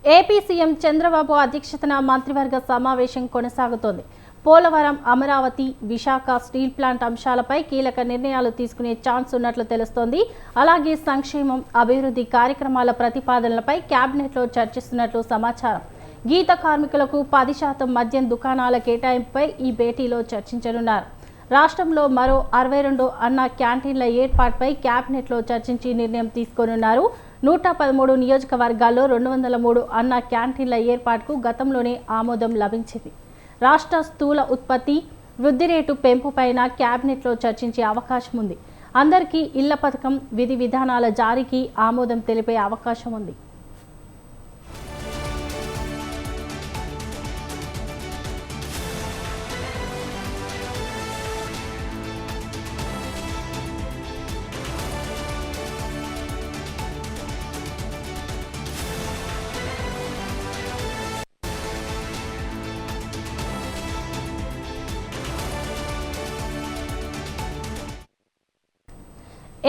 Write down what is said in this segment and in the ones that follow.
AP CM Chandrababu అధ్యక్షతన మంత్రివర్గ సమావేశం కొనసాగుతోంది. పోలవరం, అమరావతి, విశాఖ స్టీల్ ప్లాంట్ అంశాలపై కీలక నిర్ణయాలు తీసుకునే ఛాన్స్ ఉన్నట్లు తెలుస్తోంది. అలాగే సంక్షేమం, అభివృద్ధి కార్యక్రమాల ప్రతిపాదనలపై కేబినెట్లో చర్చిస్తున్నట్లు సమాచారం. గీత కార్మికులకు 10% మద్యం దుకాణాల కేటాయింపుపై ఈ భేటీలో చర్చించనున్నారు. రాష్ట్రంలో మరో 62 అన్న క్యాంటీన్ల ఏర్పాటుపై కేబినెట్లో చర్చించి నిర్ణయం తీసుకోనున్నారు. 113 నియోజకవర్గాల్లో 203 అన్న క్యాంటీన్ల ఏర్పాటుకు గతంలోనే ఆమోదం లభించింది. రాష్ట్ర స్థూల ఉత్పత్తి, వృద్ధి రేటు పెంపుపైన కేబినెట్లో చర్చించే అవకాశం ఉంది. అందరికీ ఇళ్ల పథకం విధి విధానాల జారీకి ఆమోదం తెలిపే అవకాశం ఉంది.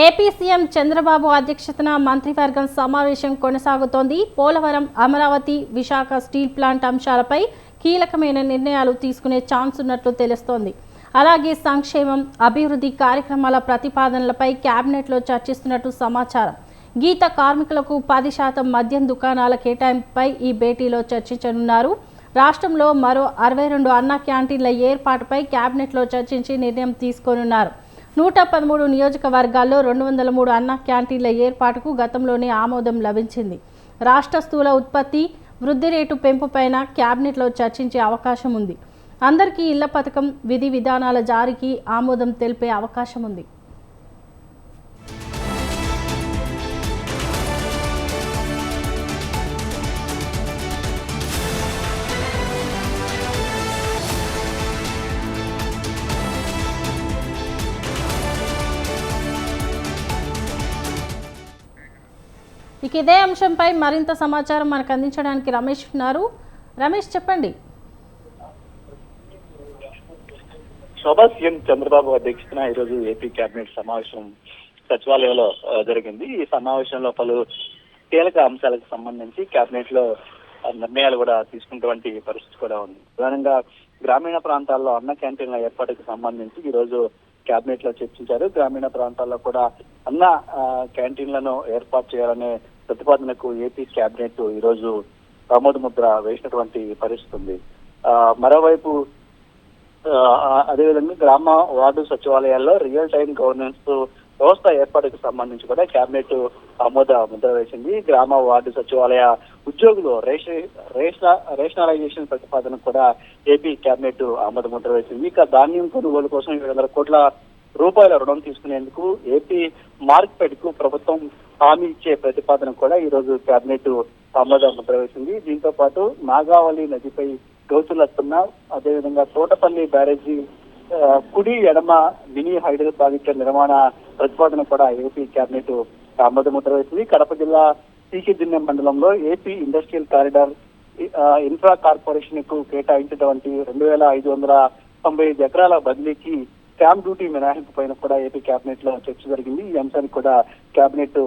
ఏపీ సీఎం చంద్రబాబు అధ్యక్షతన మంత్రివర్గం సమావేశం కొనసాగుతోంది. పోలవరం, అమరావతి, విశాఖ స్టీల్ ప్లాంట్ అంశాలపై కీలకమైన నిర్ణయాలు తీసుకునే ఛాన్స్ ఉన్నట్లు తెలుస్తోంది. అలాగే సంక్షేమం, అభివృద్ధి కార్యక్రమాల ప్రతిపాదనలపై కేబినెట్లో చర్చిస్తున్నట్లు సమాచారం. గీత కార్మికులకు 10% మద్యం దుకాణాల కేటాయింపుపై ఈ భేటీలో చర్చించనున్నారు. రాష్ట్రంలో మరో 62 అన్న క్యాంటీన్ల ఏర్పాటుపై కేబినెట్లో చర్చించి నిర్ణయం తీసుకోనున్నారు. 113 నియోజకవర్గాల్లో 203 అన్న క్యాంటీన్ల ఏర్పాటుకు గతంలోనే ఆమోదం లభించింది. రాష్ట్ర స్థూల ఉత్పత్తి, వృద్ధి రేటు పెంపుపైన కేబినెట్లో చర్చించే అవకాశం ఉంది. అందరికీ ఇళ్ల పథకం విధి విధానాల జారీకి ఆమోదం తెలిపే అవకాశం ఉంది. ఇక ఇదే అంశంపై మరింత సమాచారం మనకు అందించడానికి రమేష్ ఉన్నారు. రమేష్, చెప్పండి. శోభా సీఎం చంద్రబాబు అధ్యక్షతన ఈరోజు ఏపీ కేబినెట్ సమావేశం సచివాలయంలో జరిగింది. ఈ సమావేశంలో పలు కీలక అంశాలకు సంబంధించి కేబినెట్ లో నిర్ణయాలు కూడా తీసుకున్నటువంటి పరిస్థితి కూడా ఉంది. ప్రధానంగా గ్రామీణ ప్రాంతాల్లో అన్న క్యాంటీన్ల ఏర్పాటుకు సంబంధించి ఈ రోజు కేబినెట్ లో చర్చించారు. గ్రామీణ ప్రాంతాల్లో కూడా అన్న క్యాంటీన్లను ఏర్పాటు చేయాలనే ప్రతిపాదనకు ఏపీ కేబినెట్ ఈ రోజు ఆమోద ముద్ర వేసినటువంటి పరిస్థితి ఉంది. మరోవైపు అదేవిధంగా గ్రామ వార్డు సచివాలయాల్లో రియల్ టైం గవర్నెన్స్ వ్యవస్థ ఏర్పాటుకు సంబంధించి కూడా కేబినెట్ ఆమోద ముద్ర వేసింది. గ్రామ వార్డు సచివాలయ ఉద్యోగులు రేషనలైజేషన్ ప్రతిపాదన కూడా ఏపీ కేబినెట్ ఆమోద ముద్ర వేసింది. ఇక ధాన్యం కొనుగోలు కోసం 700 కోట్ల రూపాయల రుణం తీసుకునేందుకు ఏపీ మార్కెట్ కు ప్రభుత్వం హామీ ఇచ్చే ప్రతిపాదన కూడా ఈ రోజు కేబినెట్ ఆమోద ముద్ర వేసింది. దీంతో పాటు నాగావళి నదిపై గౌతులస్తున్న అదేవిధంగా తోటపల్లి బ్యారేజీ కుడి ఎడమ మినీ హైడల్ ప్రాజెక్టు నిర్మాణ ప్రతిపాదన కూడా ఏపీ కేబినెట్ ఆమోద ముద్ర వేసింది. కడప జిల్లా టీకిదిన్నె మండలంలో AP industrial corridor infra corporation కు కేటాయించినటువంటి 2595 ఎకరాల బదిలీకి స్టాంప్ డ్యూటీ మినహాయింపు పైన కూడా ఏపీ కేబినెట్ లో చర్చ జరిగింది. ఈ అంశానికి కూడా కేబినెట్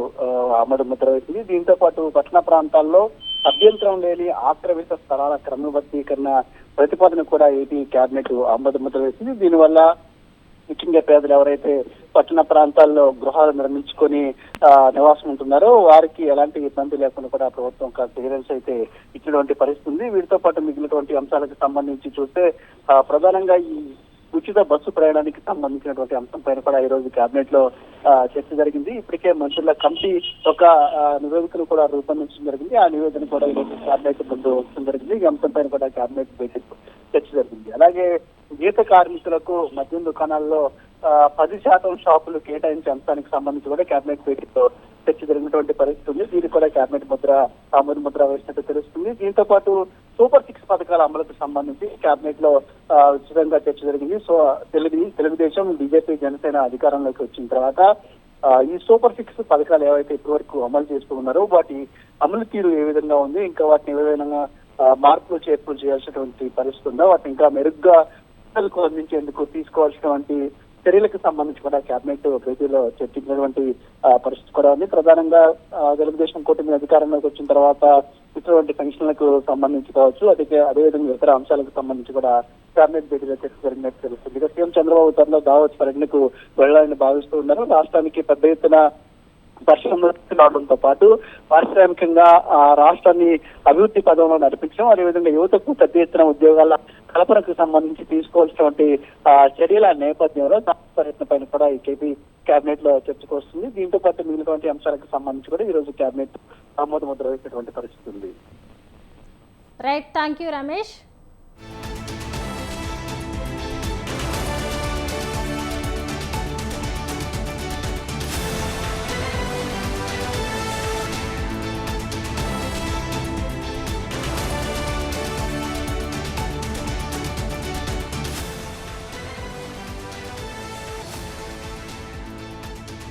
ఆమోద ముద్ర వేసింది. దీంతో పాటు పట్టణ ప్రాంతాల్లో అభ్యంతరం లేని ఆక్రమిత స్థలాల క్రమబద్ధీకరణ ప్రతిపాదన కూడా ఏపీ కేబినెట్ ఆమోద ముద్ర వేసింది. దీనివల్ల ముఖ్యంగా పేదలు ఎవరైతే పట్టణ ప్రాంతాల్లో గృహాలు నిర్మించుకొని నివాసం ఉంటున్నారో వారికి ఎలాంటి ఇబ్బంది లేకుండా కూడా ప్రభుత్వం క్లియరెన్స్ అయితే ఇచ్చినటువంటి పరిస్థితి ఉంది. వీటితో పాటు మిగిలినటువంటి అంశాలకు సంబంధించి చూస్తే ప్రధానంగా ఈ ఉచిత బస్సు ప్రయాణానికి సంబంధించినటువంటి అంశం పైన కూడా ఈ రోజు కేబినెట్ లో చర్చ జరిగింది. ఇప్పటికే మంత్రుల కమిటీ ఒక నివేదికను కూడా రూపొందించడం జరిగింది. ఆ నివేదన కూడా ఈ రోజు కేబినెట్ ముందు వచ్చడం జరిగింది. ఈ అంశం పైన కూడా కేబినెట్ చర్చ జరిగింది. అలాగే గీత కార్మికులకు మద్యం దుకాణాల్లో 10% షాపులు కేటాయించే అంశానికి సంబంధించి కూడా కేబినెట్ భేటీలో చర్చ జరిగినటువంటి పరిస్థితి ఉంది. దీనికి కూడా కేబినెట్ ఆమోద ముద్ర వేసినట్టు తెలుస్తుంది. దీంతో పాటు సూపర్ 6 పథకాల అమలుకు సంబంధించి కేబినెట్ లో విస్తృతంగా చర్చ జరిగింది. సో తెలుగుదేశం, బీజేపీ, జనసేన అధికారంలోకి వచ్చిన తర్వాత ఈ సూపర్ 6 పథకాలు ఏవైతే ఇప్పటివరకు అమలు చేస్తూ ఉన్నారో వాటి అమలు తీరు ఏ విధంగా ఉంది, ఇంకా వాటిని ఏ విధంగా మార్పులు చేర్పులు చేయాల్సినటువంటి పరిస్థితి ఉందో, వాటిని ఇంకా మెరుగ్గా అందించేందుకు తీసుకోవాల్సినటువంటి చర్యలకు సంబంధించి కూడా కేబినెట్ భేటీలో చర్చించినటువంటి పరిస్థితి కూడా ఉంది. ప్రధానంగా తెలుగుదేశం కూటమి అధికారంలోకి వచ్చిన తర్వాత ఇటువంటి పెన్షన్లకు సంబంధించి కావచ్చు, అదేవిధంగా ఇతర అంశాలకు సంబంధించి కూడా కేబినెట్ భేటీలో చర్చ జరిగినట్టు తెలుస్తుంది. ఇక సీఎం చంద్రబాబు త్వరలో దావోస్ పర్యటనకు వెళ్లాలని భావిస్తూ ఉన్నారు. రాష్ట్రానికి పెద్ద ఎత్తున పరిశ్రమలు రావడంతో పాటు పారిశ్రామికంగా రాష్ట్రాన్ని అభివృద్ధి పదంలో నడిపించడం, అదేవిధంగా యువతకు పెద్ద ఎత్తున ఉద్యోగాల కల్పనకు సంబంధించి తీసుకోవాల్సినటువంటి చర్యల నేపథ్యంలో పర్యటన పైన కూడా ఈ కేబినెట్ లో చర్చకు వస్తుంది. దీంతో పాటు మిగిలినటువంటి అంశాలకు సంబంధించి కూడా ఈ రోజు కేబినెట్ ఆమోద ముద్ర వేసేటువంటి పరిస్థితి ఉంది. Right, thank you Ramesh.